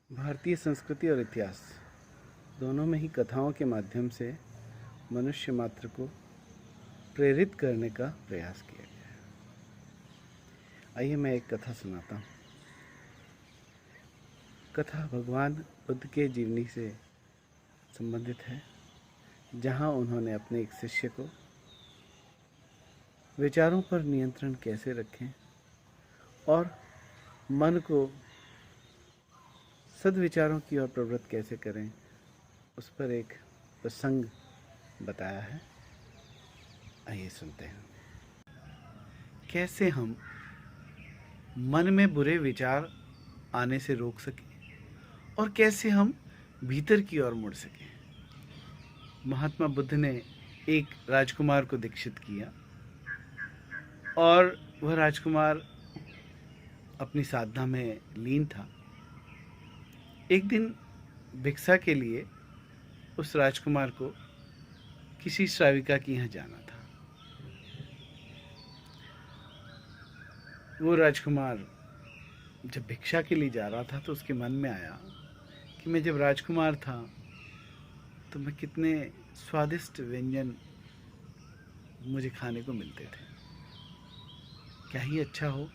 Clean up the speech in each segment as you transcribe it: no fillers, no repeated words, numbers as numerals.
भारतीय संस्कृति और इतिहास दोनों में ही कथाओं के माध्यम से मनुष्य मात्र को प्रेरित करने का प्रयास किया गया है। आइए मैं एक कथा सुनाता हूँ। कथा भगवान बुद्ध के जीवनी से संबंधित है, जहाँ उन्होंने अपने एक शिष्य को विचारों पर नियंत्रण कैसे रखें और मन को सद्विचारों की ओर प्रवृत्त कैसे करें, उस पर एक प्रसंग बताया है। आइए सुनते हैं। कैसे हम मन में बुरे विचार आने से रोक सकें और कैसे हम भीतर की ओर मुड़ सकें। महात्मा बुद्ध ने एक राजकुमार को दीक्षित किया और वह राजकुमार अपनी साधना में लीन था। एक दिन भिक्षा के लिए उस राजकुमार को किसी श्राविका के यहाँ जाना था। वो राजकुमार जब भिक्षा के लिए जा रहा था तो उसके मन में आया कि मैं जब राजकुमार था तो मैं कितने स्वादिष्ट व्यंजन मुझे खाने को मिलते थे। क्या ही अच्छा हो,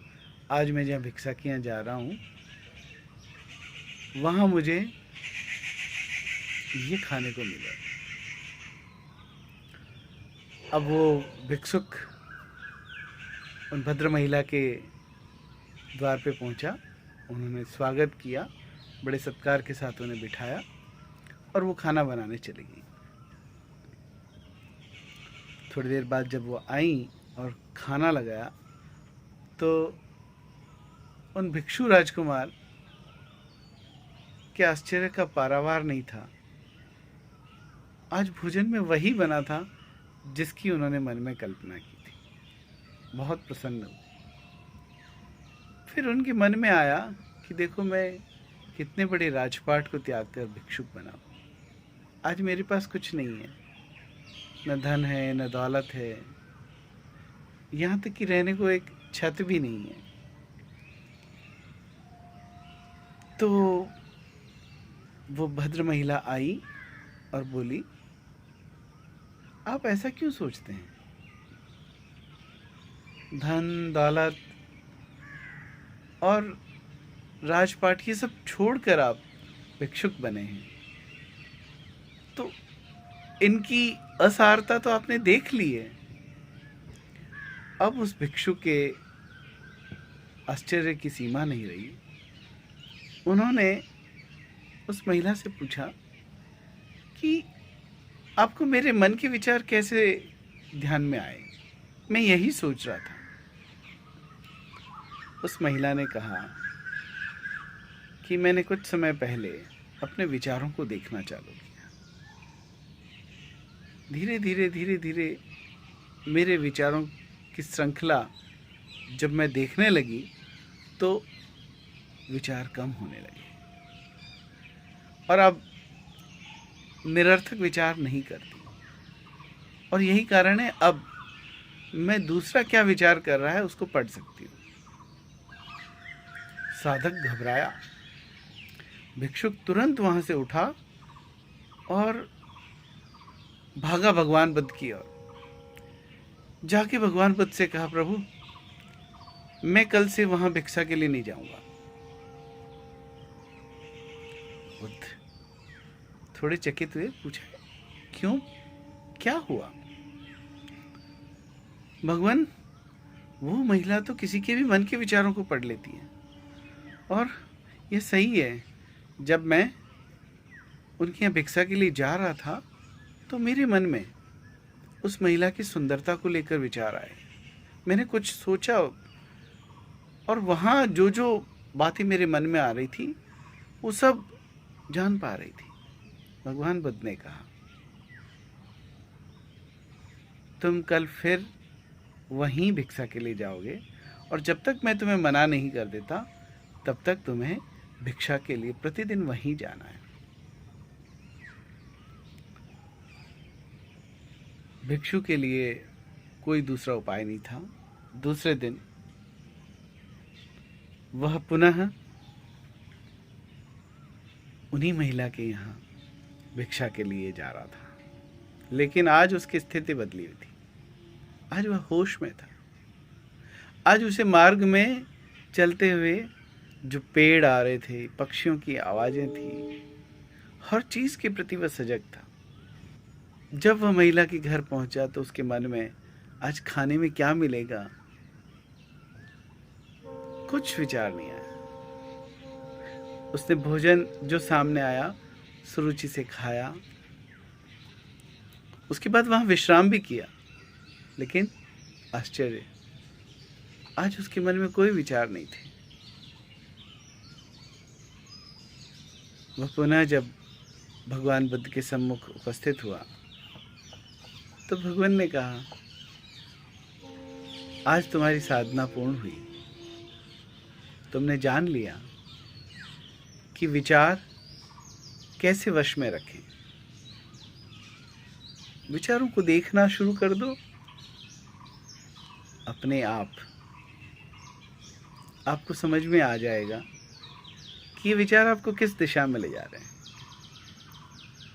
आज मैं जहाँ भिक्षा के यहाँ जा रहा हूँ वहाँ मुझे ये खाने को मिला। अब वो भिक्षुक उन भद्र महिला के द्वार पे पहुंचा। उन्होंने स्वागत किया, बड़े सत्कार के साथ उन्हें बिठाया और वो खाना बनाने चली गई। थोड़ी देर बाद जब वो आई और खाना लगाया तो उन भिक्षु राजकुमार के आश्चर्य का पारावार नहीं था। आज भोजन में वही बना था जिसकी उन्होंने मन में कल्पना की थी। बहुत प्रसन्न हुए। फिर उनके मन में आया कि देखो, मैं कितने बड़े राजपाट को त्याग कर भिक्षुक बना। आज मेरे पास कुछ नहीं है, न धन है न दौलत है, यहाँ तक कि रहने को एक छत भी नहीं है। तो वो भद्र महिला आई और बोली, आप ऐसा क्यों सोचते हैं? धन दौलत और राजपाट ये सब छोड़कर आप भिक्षुक बने हैं, तो इनकी असारता तो आपने देख ली है। अब उस भिक्षुक के आश्चर्य की सीमा नहीं रही। उन्होंने उस महिला से पूछा कि आपको मेरे मन के विचार कैसे ध्यान में आए? मैं यही सोच रहा था। उस महिला ने कहा कि मैंने कुछ समय पहले अपने विचारों को देखना चालू किया। धीरे धीरे मेरे विचारों की श्रृंखला जब मैं देखने लगी तो विचार कम होने लगे और अब निरर्थक विचार नहीं करती। और यही कारण है अब मैं दूसरा क्या विचार कर रहा है उसको पढ़ सकती हूँ। साधक घबराया। भिक्षुक तुरंत वहां से उठा और भागा भगवान बुद्ध की ओर। जाके भगवान बुद्ध से कहा, प्रभु मैं कल से वहां भिक्षा के लिए नहीं जाऊंगा। बुद्ध थोड़े चकित हुए, पूछा क्यों, क्या हुआ? भगवान, वो महिला तो किसी के भी मन के विचारों को पढ़ लेती है और ये सही है। जब मैं उनके यहाँ भिक्षा के लिए जा रहा था तो मेरे मन में उस महिला की सुंदरता को लेकर विचार आए। मैंने कुछ सोचा और वहाँ जो जो बातें मेरे मन में आ रही थी वो सब जान पा रही थी। भगवान बुद्ध ने कहा, तुम कल फिर वहीं भिक्षा के लिए जाओगे और जब तक मैं तुम्हें मना नहीं कर देता तब तक तुम्हें भिक्षा के लिए प्रतिदिन वहीं जाना है। भिक्षु के लिए कोई दूसरा उपाय नहीं था। दूसरे दिन वह पुनः उन्हीं महिला के यहाँ भिक्षा के लिए जा रहा था। लेकिन आज उसकी स्थिति बदली हुई थी। आज वह होश में था। आज उसे मार्ग में चलते हुए जो पेड़ आ रहे थे, पक्षियों की आवाज़ें थी, हर चीज़ के प्रति वह सजग था। जब वह महिला के घर पहुंचा तो उसके मन में आज खाने में क्या मिलेगा, कुछ विचार नहीं आया। उसने भोजन जो सामने आया सुरुचि से खाया। उसके बाद वहां विश्राम भी किया। लेकिन आश्चर्य, आज उसके मन में कोई विचार नहीं थे। वह पुनः जब भगवान बुद्ध के सम्मुख उपस्थित हुआ तो भगवान ने कहा, आज तुम्हारी साधना पूर्ण हुई। तुमने जान लिया कि विचार कैसे वश में रखें। विचारों को देखना शुरू कर दो। अपने आपको समझ में आ जाएगा कि ये विचार आपको किस दिशा में ले जा रहे हैं।